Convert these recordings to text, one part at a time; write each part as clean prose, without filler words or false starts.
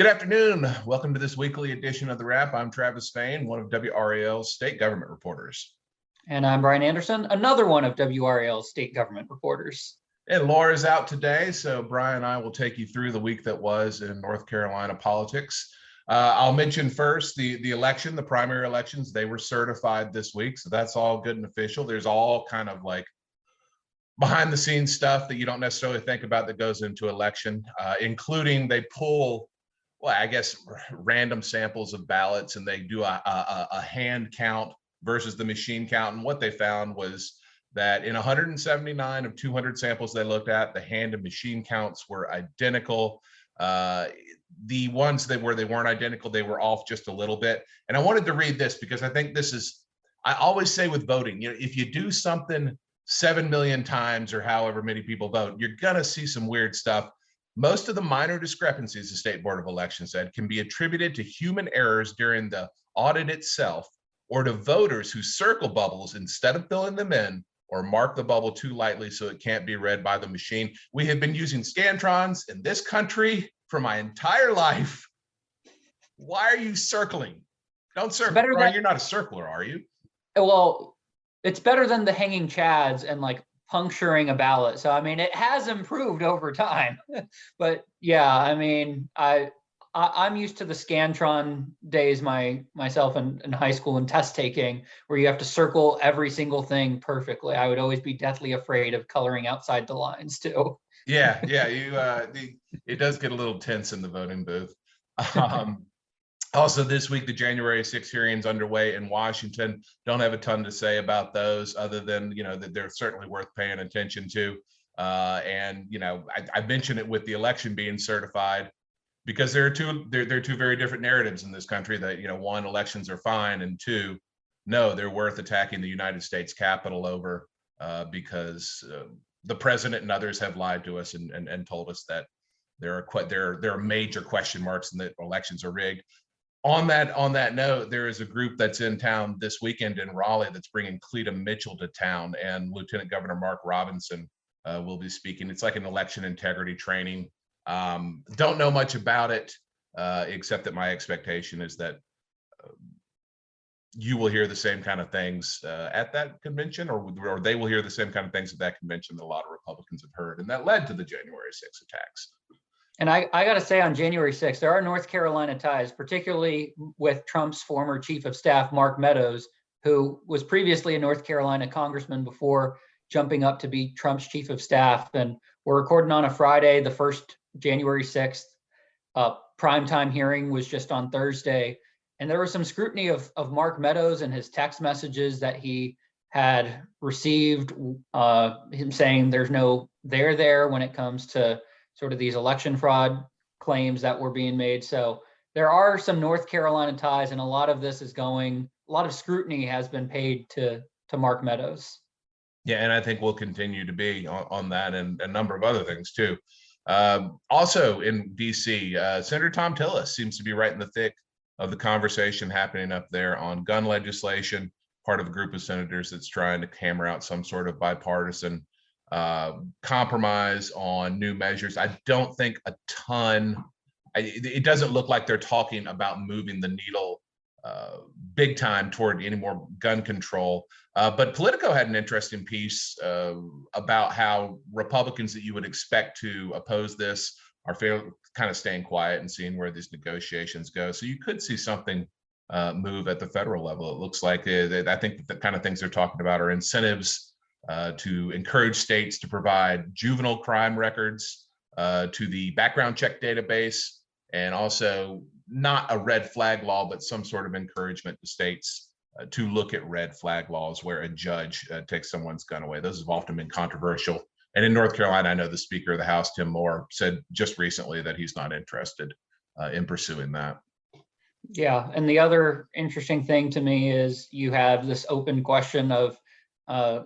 Good afternoon. Welcome to this weekly edition of The Wrap. I'm Travis Fain, one of WRAL's state government reporters. And I'm Bryan Anderson, another one of WRAL's state government reporters. And Laura's out today, so Bryan and I will take you through the week that was in North Carolina politics. I'll mention first the election, the primary elections. They were certified this week, so that's all good and official. There's all kind of like behind the scenes stuff that you don't necessarily think about that goes into election, including they pull, well, I guess, random samples of ballots and they do a hand count versus the machine count. And what they found was that in 179 of 200 samples they looked at, the hand and machine counts were identical. The ones where they weren't identical, they were off just a little bit. And I wanted to read this because I think this is, I always say with voting, if you do something 7 million times or however many people vote, you're gonna see some weird stuff. Most of the minor discrepancies, the State Board of Elections said, can be attributed to human errors during the audit itself or to voters who circle bubbles instead of filling them in or mark the bubble too lightly so it can't be read by the machine. We have been using Scantrons in this country for my entire life. Why are you circling? Don't circle. Bryan, you're not a circler, are you? Well, it's better than the hanging chads and like puncturing a ballot. So, I mean, it has improved over time. But yeah, I mean, I'm used to the Scantron days myself in high school and test taking, where you have to circle every single thing perfectly. I would always be deathly afraid of coloring outside the lines too. Yeah, it does get a little tense in the voting booth. Also this week, the January 6th hearings underway in Washington. Don't have a ton to say about those other than, that they're certainly worth paying attention to. And I mentioned it with the election being certified because there are two very different narratives in this country that, one, elections are fine, and two, no, they're worth attacking the United States Capitol over because the president and others have lied to us and told us that there are major question marks and that elections are rigged. On that note, there is a group that's in town this weekend in Raleigh that's bringing Cleta Mitchell to town, and Lieutenant Governor Mark Robinson will be speaking. It's like an election integrity training. Don't know much about it, except that my expectation is that you will hear the same kind of things at that convention, or they will hear the same kind of things at that convention that a lot of Republicans have heard, and that led to the January 6th attacks. And I got to say, on January 6th, there are North Carolina ties, particularly with Trump's former chief of staff, Mark Meadows, who was previously a North Carolina congressman before jumping up to be Trump's chief of staff. And we're recording on a Friday. The first January 6th primetime hearing was just on Thursday. And there was some scrutiny of Mark Meadows and his text messages that he had received, him saying there's no there when it comes to sort of these election fraud claims that were being made. So there are some North Carolina ties, and a lot of this is a lot of scrutiny has been paid to Mark Meadows. Yeah, and I think we'll continue to be on that and a number of other things too. Also in DC, Senator Tom Tillis seems to be right in the thick of the conversation happening up there on gun legislation, part of a group of senators that's trying to hammer out some sort of bipartisan compromise on new measures. I don't think a ton, it doesn't look like they're talking about moving the needle big time toward any more gun control. But Politico had an interesting piece about how Republicans that you would expect to oppose this are kind of staying quiet and seeing where these negotiations go. So you could see something move at the federal level. It looks like I think the kind of things they're talking about are incentives to encourage states to provide juvenile crime records to the background check database, and also not a red flag law, but some sort of encouragement to states to look at red flag laws where a judge takes someone's gun away. Those have often been controversial. And in North Carolina, I know the Speaker of the House, Tim Moore, said just recently that he's not interested in pursuing that. Yeah, and the other interesting thing to me is you have this open question of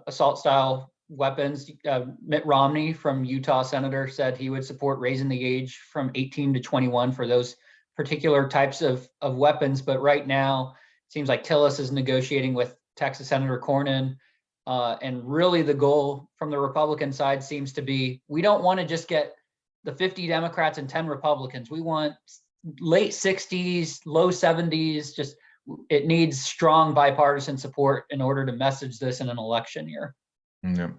assault style weapons. Mitt Romney from Utah senator said he would support raising the age from 18 to 21 for those particular types of weapons. But right now, it seems like Tillis is negotiating with Texas Senator Cornyn. And really the goal from the Republican side seems to be, we don't want to just get the 50 Democrats and 10 Republicans. We want late 60s, low 70s. Just it needs strong bipartisan support in order to message this in an election year. Yeah.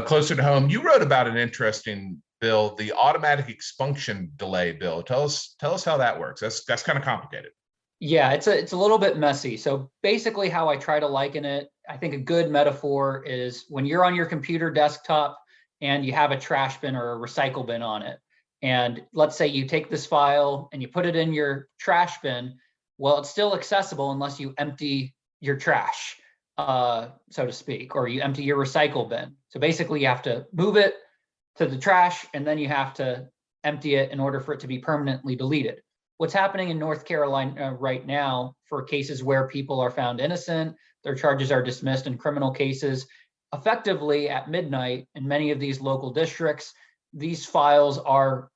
Closer to home, you wrote about an interesting bill, the automatic expunction delay bill. Tell us how that works. That's kind of complicated. Yeah, it's a little bit messy. So basically how I try to liken it, I think a good metaphor is when you're on your computer desktop and you have a trash bin or a recycle bin on it. And let's say you take this file and you put it in your trash bin. Well, it's still accessible unless you empty your trash, so to speak, or you empty your recycle bin. So basically you have to move it to the trash and then you have to empty it in order for it to be permanently deleted. What's happening in North Carolina right now for cases where people are found innocent, their charges are dismissed in criminal cases, effectively at midnight in many of these local districts, these files are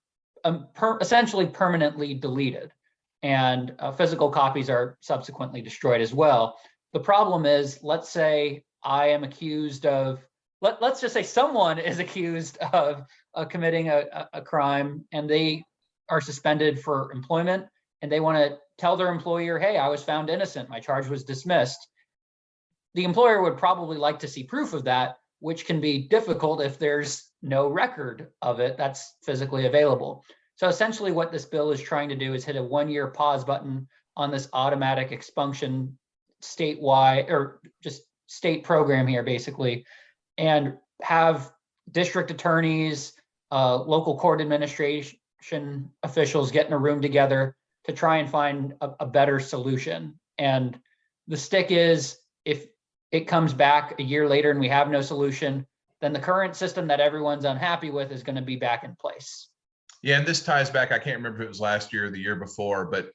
essentially permanently deleted, and physical copies are subsequently destroyed as well. The problem is, let's say I am accused of, let's just say someone is accused of committing a crime and they are suspended for employment and they want to tell their employer, hey, I was found innocent, my charge was dismissed. The employer would probably like to see proof of that, which can be difficult if there's no record of it that's physically available. So essentially what this bill is trying to do is hit a 1-year pause button on this automatic expunction statewide, or just state program here basically, and have district attorneys, local court administration officials get in a room together to try and find a better solution. And the stick is, if it comes back a year later and we have no solution, then the current system that everyone's unhappy with is going to be back in place. Yeah, and this ties back, I can't remember if it was last year or the year before, but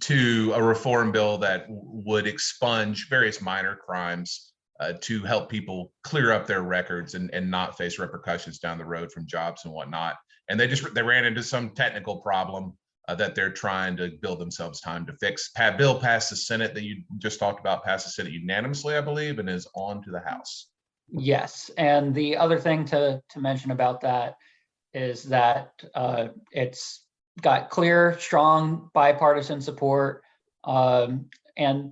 to a reform bill that would expunge various minor crimes to help people clear up their records and not face repercussions down the road from jobs and whatnot. And they ran into some technical problem that they're trying to build themselves time to fix. Bill passed the Senate that you just talked about, passed the Senate unanimously, I believe, and is on to the House. Yes, and the other thing to mention about that is that it's got clear, strong bipartisan support, and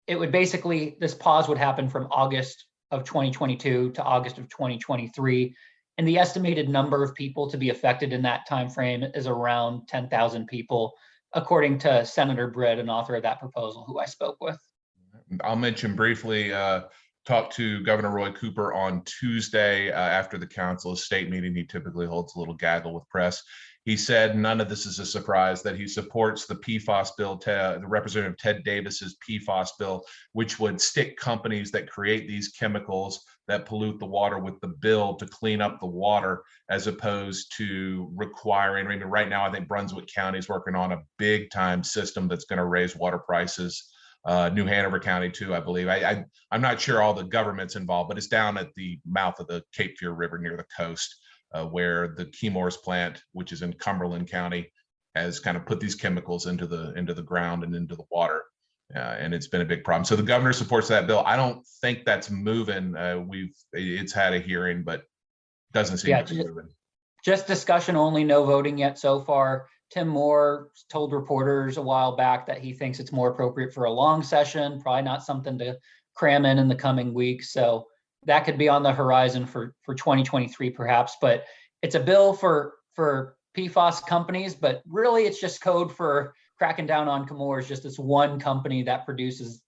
it would basically, this pause would happen from August of 2022 to August of 2023. And the estimated number of people to be affected in that time frame is around 10,000 people, according to Senator Britt, an author of that proposal, who I spoke with. I'll mention briefly, talked to Governor Roy Cooper on Tuesday after the Council of State meeting. He typically holds a little gaggle with press. He said none of this is a surprise, that he supports the PFAS bill, the Representative Ted Davis's PFAS bill, which would stick companies that create these chemicals that pollute the water with the bill to clean up the water, as opposed to requiring, I mean, right now, I think Brunswick County is working on a big time system that's going to raise water prices. New Hanover County too, I believe. I'm not sure all the government's involved, but it's down at the mouth of the Cape Fear River near the coast, where the Chemours plant, which is in Cumberland County, has kind of put these chemicals into the ground and into the water, and it's been a big problem. So the governor supports that bill. I don't think that's moving. It's had a hearing, but doesn't seem to be moving. Just discussion only, no voting yet so far. Tim Moore told reporters a while back that he thinks it's more appropriate for a long session, probably not something to cram in the coming weeks. So that could be on the horizon for 2023 perhaps, but it's a bill for PFAS companies, but really it's just code for cracking down on Chemours, just this one company that produced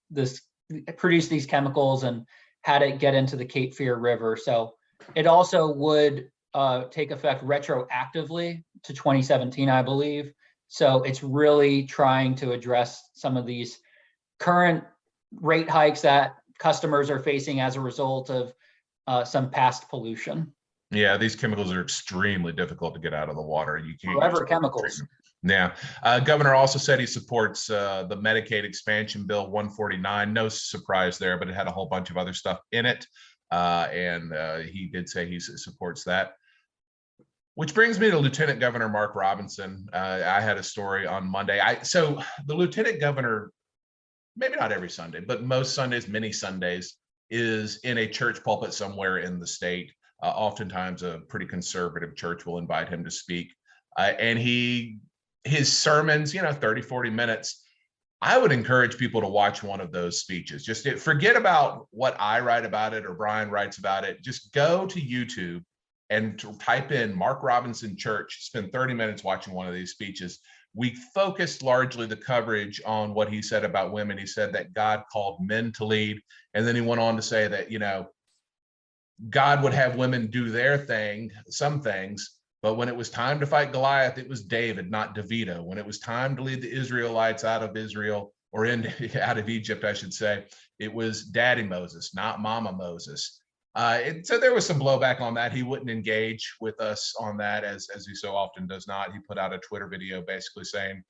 these chemicals and had it get into the Cape Fear River. So it also would take effect retroactively to 2017, I believe. So it's really trying to address some of these current rate hikes that customers are facing as a result of some past pollution. Yeah, these chemicals are extremely difficult to get out of the water. You can't forever chemicals. Yeah. Governor also said he supports the Medicaid expansion bill 149. No surprise there, but it had a whole bunch of other stuff in it. And he did say he supports that. Which brings me to Lieutenant Governor Mark Robinson. I had a story on Monday. So the Lieutenant Governor, maybe not every Sunday, but most Sundays, many Sundays, is in a church pulpit somewhere in the state. Oftentimes a pretty conservative church will invite him to speak. And he his sermons, 30, 40 minutes. I would encourage people to watch one of those speeches. Just forget about what I write about it or Bryan writes about it. Just go to YouTube and type in Mark Robinson Church, spend 30 minutes watching one of these speeches. We focused largely the coverage on what he said about women. He said that God called men to lead. And then he went on to say that, God would have women do their thing, some things, but when it was time to fight Goliath, it was David, not DeVito. When it was time to lead the Israelites out of Israel, or out of Egypt, I should say, it was Daddy Moses, not Mama Moses. So there was some blowback on that. He wouldn't engage with us on that, as he so often does not. He put out a Twitter video basically saying,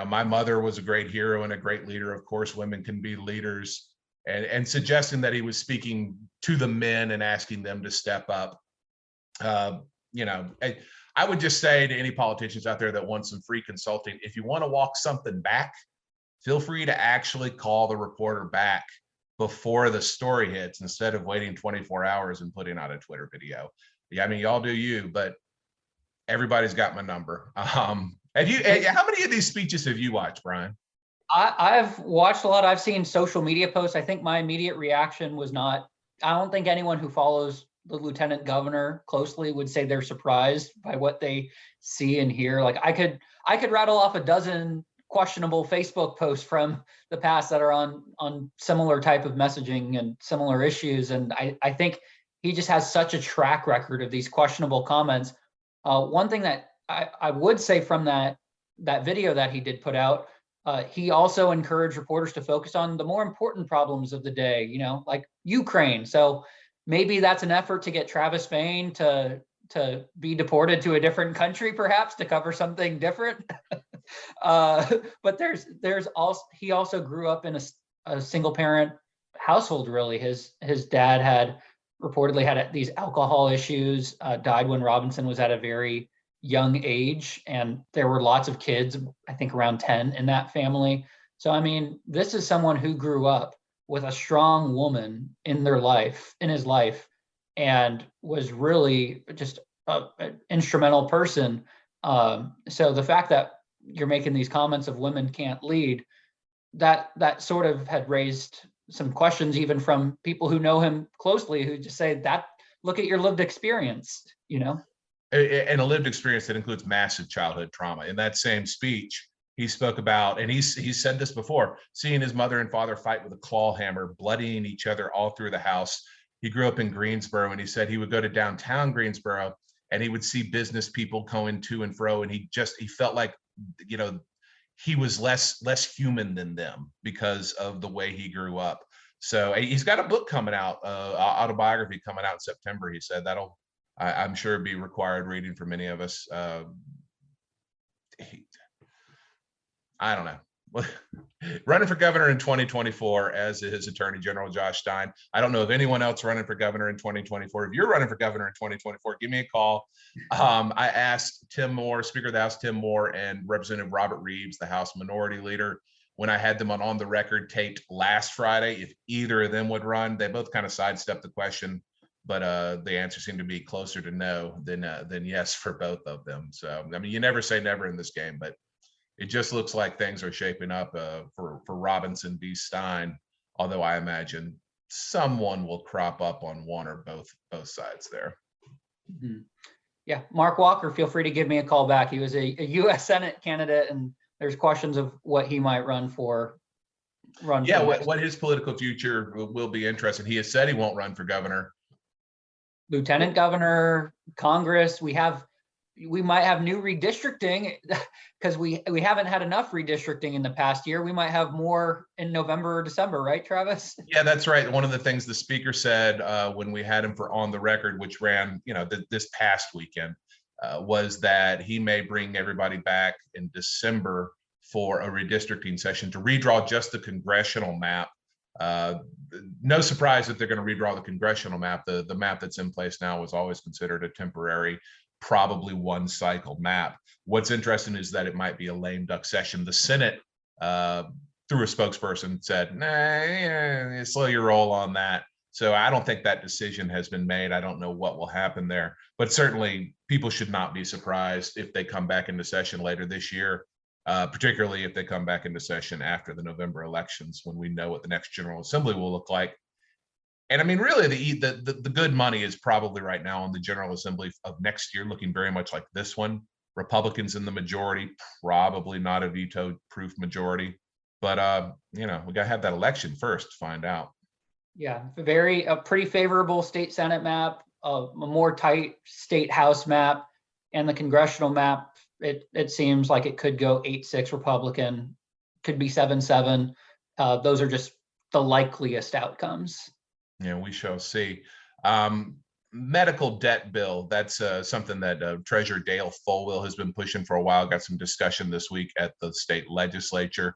my mother was a great hero and a great leader. Of course, women can be leaders, and suggesting that he was speaking to the men and asking them to step up. I would just say to any politicians out there that want some free consulting, if you want to walk something back, feel free to actually call the reporter back before the story hits instead of waiting 24 hours and putting out a Twitter video. Yeah, I mean, y'all do you, but everybody's got my number. How many of these speeches have you watched, Bryan? I've watched a lot. I've seen social media posts. I think my immediate reaction was not, I don't think anyone who follows the lieutenant governor closely would say they're surprised by what they see and hear. Like I could rattle off a dozen questionable Facebook posts from the past that are on similar type of messaging and similar issues. And I think he just has such a track record of these questionable comments. One thing that I would say from that video that he did put out, he also encouraged reporters to focus on the more important problems of the day, like Ukraine. So maybe that's an effort to get Travis Fain to be deported to a different country, perhaps, to cover something different. But there's also, he also grew up in a single parent household. Really, his dad had reportedly had these alcohol issues, died when Robinson was at a very young age, and there were lots of kids, I think around 10 in that family. So I mean, this is someone who grew up with a strong woman in his life, and was really just an instrumental person. So the fact that you're making these comments of women can't lead, that sort of had raised some questions, even from people who know him closely, who just say that, look at your lived experience, And a lived experience that includes massive childhood trauma. In that same speech, he spoke about, and he's said this before, seeing his mother and father fight with a claw hammer, bloodying each other all through the house. He grew up in Greensboro, and he said he would go to downtown Greensboro and he would see business people going to and fro, and he felt like, he was less human than them because of the way he grew up. So he's got a book coming out, autobiography coming out in September. He said I'm sure be required reading for many of us. I don't know. Running for governor in 2024, as is Attorney General Josh Stein. I don't know of anyone else running for governor in 2024. If you're running for governor in 2024, give me a call. I asked Tim Moore, Speaker of the House Tim Moore, and Representative Robert Reeves, the House Minority Leader, when I had them on the record taped last Friday, if either of them would run. They both kind of sidestepped the question, but the answer seemed to be closer to no than yes for both of them. So, I mean, you never say never in this game, but it just looks like things are shaping up for Robinson v. Stein, although I imagine someone will crop up on one or both sides there. Mm-hmm. Yeah, Mark Walker, feel free to give me a call back. He was a U.S. Senate candidate, and there's questions of what he might run for. What his political future will be interesting. He has said he won't run for governor. Lieutenant governor, Congress, we might have new redistricting because we haven't had enough redistricting in the past year. We might have more in November or December, right, Travis? Yeah, that's right. One of the things the speaker said when we had him for On the Record, which ran, this past weekend, was that he may bring everybody back in December for a redistricting session to redraw just the congressional map. No surprise that they're going to redraw the congressional map. The map that's in place now was always considered a temporary, probably one cycle map. What's interesting is that it might be a lame duck session. The Senate, through a spokesperson, said, nah, slow your roll on that. So I don't think that decision has been made. I don't know what will happen there, but certainly people should not be surprised if they come back into session later this year, particularly if they come back into session after the November elections, when we know what the next General Assembly will look like. And I mean, really, the good money is probably right now on the General Assembly of next year, looking very much like this one. Republicans in the majority, probably not a veto-proof majority, but we got to have that election first to find out. Yeah, a pretty favorable state Senate map, a more tight state House map, and the congressional map. It seems like it could go 8-6 Republican, could be 7-7. Those are just the likeliest outcomes. Yeah, we shall see. Medical debt bill, that's something that Treasurer Dale Folwell has been pushing for a while. Got some discussion this week at the state legislature.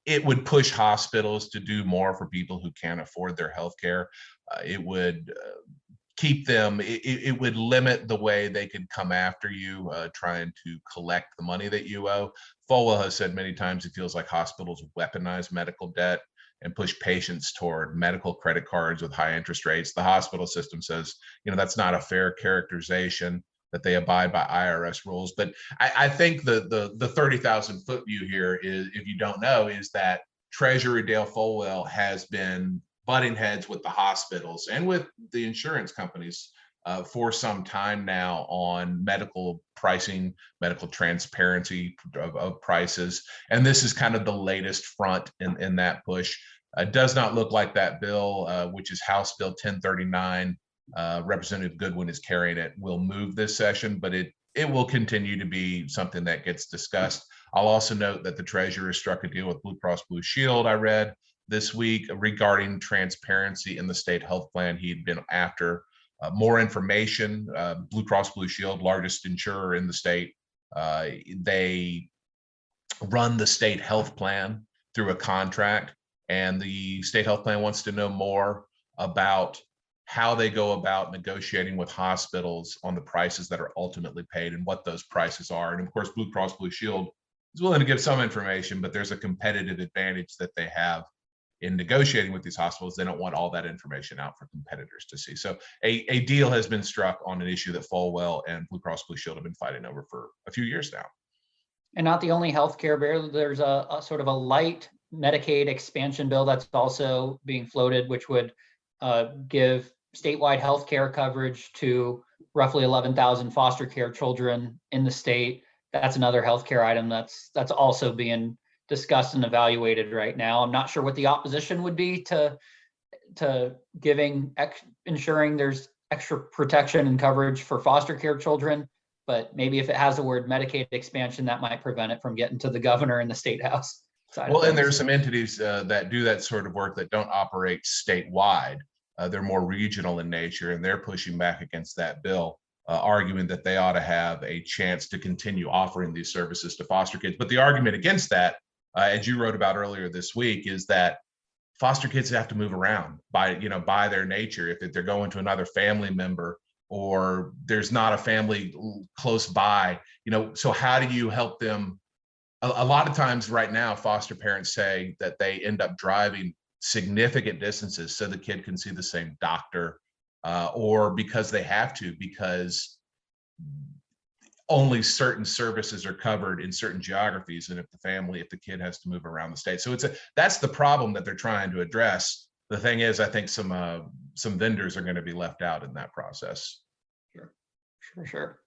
It would push hospitals to do more for people who can't afford their health care. It would keep them, it would limit the way they could come after you, trying to collect the money that you owe. Folwell has said many times he feels like hospitals weaponize medical debt and push patients toward medical credit cards with high interest rates. The hospital system says, that's not a fair characterization, that they abide by IRS rules. But I think the 30,000 foot view here is, if you don't know, is that Treasurer Dale Folwell has been butting heads with the hospitals and with the insurance companies for some time now on medical pricing, medical transparency of prices. And this is kind of the latest front in that push. It does not look like that bill, which is House Bill 1039, Representative Goodwin is carrying it, will move this session, but it will continue to be something that gets discussed. I'll also note that the treasurer struck a deal with Blue Cross Blue Shield, I read this week, regarding transparency in the state health plan. He'd been after more information. Blue Cross Blue Shield, largest insurer in the state, they run the state health plan through a contract, and the state health plan wants to know more about how they go about negotiating with hospitals on the prices that are ultimately paid and what those prices are. And of course, Blue Cross Blue Shield is willing to give some information, but there's a competitive advantage that they have in negotiating with these hospitals. They don't want all that information out for competitors to see. So a deal has been struck on an issue that Folwell and Blue Cross Blue Shield have been fighting over for a few years now. And not the only healthcare bill, there's a sort of a light Medicaid expansion bill that's also being floated, which would give statewide healthcare coverage to roughly 11,000 foster care children in the state. That's another healthcare item that's also being discussed and evaluated right now. I'm not sure what the opposition would be to ensuring there's extra protection and coverage for foster care children, but maybe if it has the word Medicaid expansion, that might prevent it from getting to the governor and the state house. Well, and there's some entities that do that sort of work that don't operate statewide. They're more regional in nature, and they're pushing back against that bill, arguing that they ought to have a chance to continue offering these services to foster kids. But the argument against that, as you wrote about earlier this week, is that foster kids have to move around by their nature. If they're going to another family member, or there's not a family close by, so how do you help them? A lot of times right now, foster parents say that they end up driving significant distances so the kid can see the same doctor, or because they have to, because only certain services are covered in certain geographies, and if the kid has to move around the state. So that's the problem that they're trying to address. The thing is, I think some vendors are going to be left out in that process. Sure.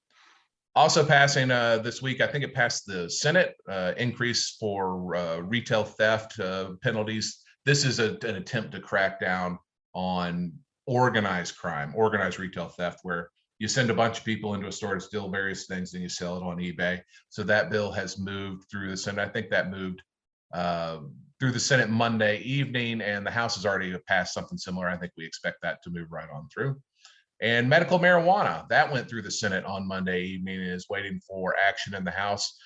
Also passing this week, I think it passed the Senate, increase for retail theft penalties. This is an attempt to crack down on organized crime, organized retail theft, where you send a bunch of people into a store to steal various things and you sell it on eBay. So that bill has moved through the Senate. I think that moved through the Senate Monday evening, and the House has already passed something similar. I think we expect that to move right on through. And medical marijuana, that went through the Senate on Monday evening and is waiting for action in the House.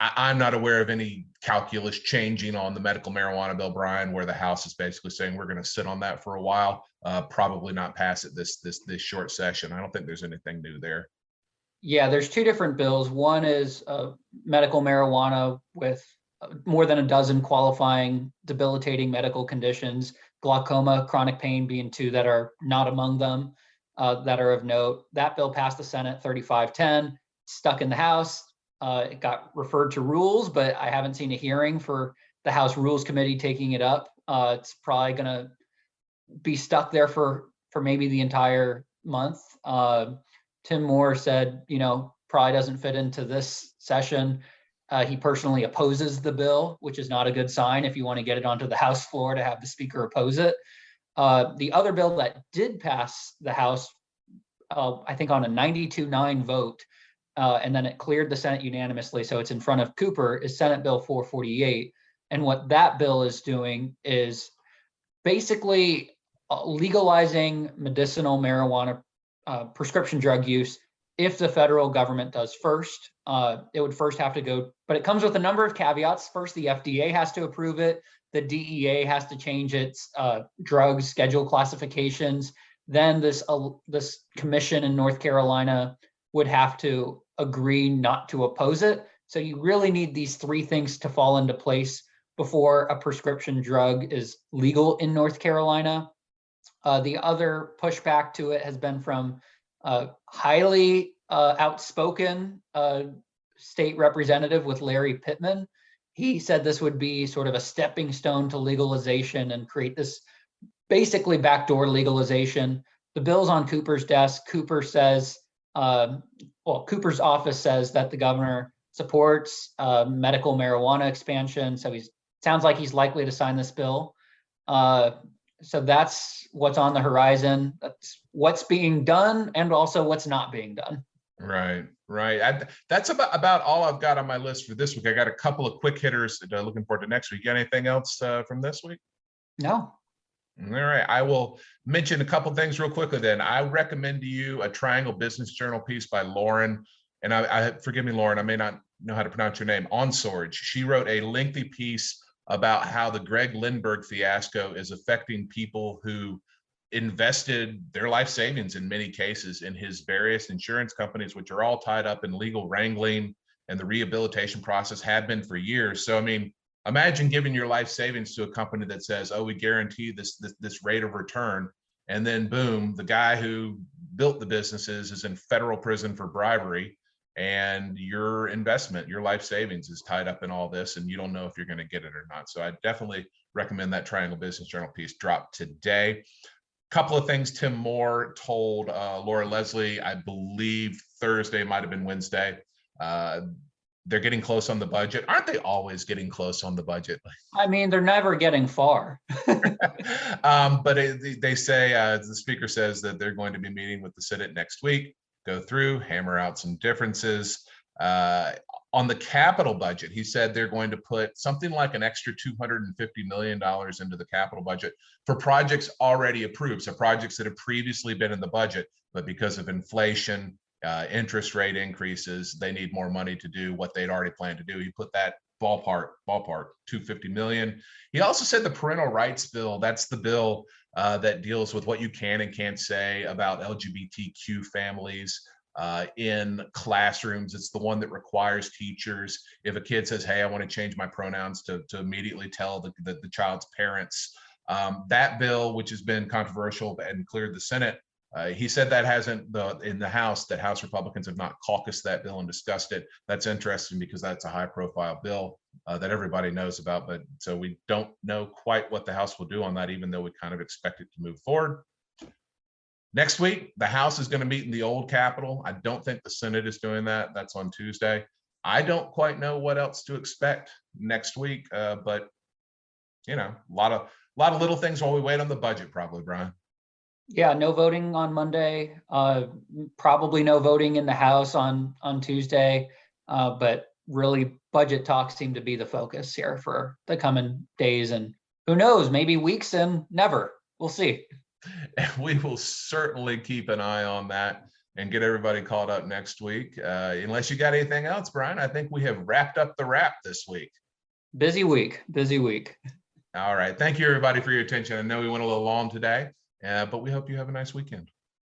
I'm not aware of any calculus changing on the medical marijuana bill, Bryan, where the House is basically saying we're going to sit on that for a while, probably not pass it this short session. I don't think there's anything new there. Yeah, there's two different bills. One is medical marijuana with more than a dozen qualifying debilitating medical conditions. glaucoma, chronic pain being two that are not among them that are of note. That bill passed the Senate 35-10, stuck in the House. It got referred to Rules, but I haven't seen a hearing for the House Rules Committee taking it up. It's probably going to be stuck there for maybe the entire month. Tim Moore said, probably doesn't fit into this session. He personally opposes the bill, which is not a good sign if you want to get it onto the House floor to have the Speaker oppose it. The other bill that did pass the House, I think on a 92-9 vote, and then it cleared the Senate unanimously, so it's in front of Cooper, is Senate Bill 448. And what that bill is doing is basically legalizing medicinal marijuana prescription drug use if the federal government does first. It would first have to go, but it comes with a number of caveats. First, the FDA has to approve it. The DEA has to change its drug schedule classifications. Then this commission in North Carolina would have to agree not to oppose it. So you really need these three things to fall into place before a prescription drug is legal in North Carolina. The other pushback to it has been from highly outspoken state representative with Larry Pittman. He said this would be sort of a stepping stone to legalization and create this basically backdoor legalization. The bill's on Cooper's desk. Cooper says, Cooper's office says that the governor supports medical marijuana expansion. So sounds like he's likely to sign this bill. So that's what's on the horizon. That's what's being done and also what's not being done. Right. That's about all I've got on my list for this week. I got a couple of quick hitters that I'm looking forward to next week. Got anything else from this week? No. All right. I will mention a couple things real quickly then. I recommend to you a Triangle Business Journal piece by Lauren. And I forgive me, Lauren, I may not know how to pronounce your name, Onsorge. She wrote a lengthy piece about how the Greg Lindbergh fiasco is affecting people who invested their life savings in many cases in his various insurance companies, which are all tied up in legal wrangling, and the rehabilitation process had been for years. So, I mean, imagine giving your life savings to a company that says, oh, we guarantee this rate of return. And then boom, the guy who built the businesses is in federal prison for bribery. And your investment, your life savings is tied up in all this, and you don't know if you're going to get it or not. So I definitely recommend that Triangle Business Journal piece drop today. Couple of things Tim Moore told Laura Leslie, I believe Thursday, might have been Wednesday. They're getting close on the budget. Aren't they always getting close on the budget? I mean, they're never getting far. But they say, the speaker says that they're going to be meeting with the Senate next week, go through, hammer out some differences. On the capital budget, he said they're going to put something like an extra $250 million into the capital budget for projects already approved. So projects that have previously been in the budget, but because of inflation, interest rate increases, they need more money to do what they'd already planned to do. He put that ballpark, $250 million. He also said the parental rights bill, that's the bill that deals with what you can and can't say about LGBTQ families in classrooms. It's the one that requires teachers, if a kid says, hey, I want to change my pronouns, to immediately tell the child's parents. That bill, which has been controversial and cleared the Senate, he said that hasn't, in the House, that House Republicans have not caucused that bill and discussed it. That's interesting because that's a high profile bill that everybody knows about. But so we don't know quite what the House will do on that, even though we kind of expect it to move forward. Next week, the House is going to meet in the old Capitol. I don't think the Senate is doing that. That's on Tuesday. I don't quite know what else to expect next week, but you know, a lot of little things while we wait on the budget, probably, Brian. Yeah, no voting on Monday. Probably no voting in the House on Tuesday. But really, budget talks seem to be the focus here for the coming days, and who knows, maybe weeks and never. We'll see. And we will certainly keep an eye on that and get everybody caught up next week. Unless you got anything else, Brian, I think we have wrapped up the wrap this week. Busy week. All right. Thank you, everybody, for your attention. I know we went a little long today, but we hope you have a nice weekend.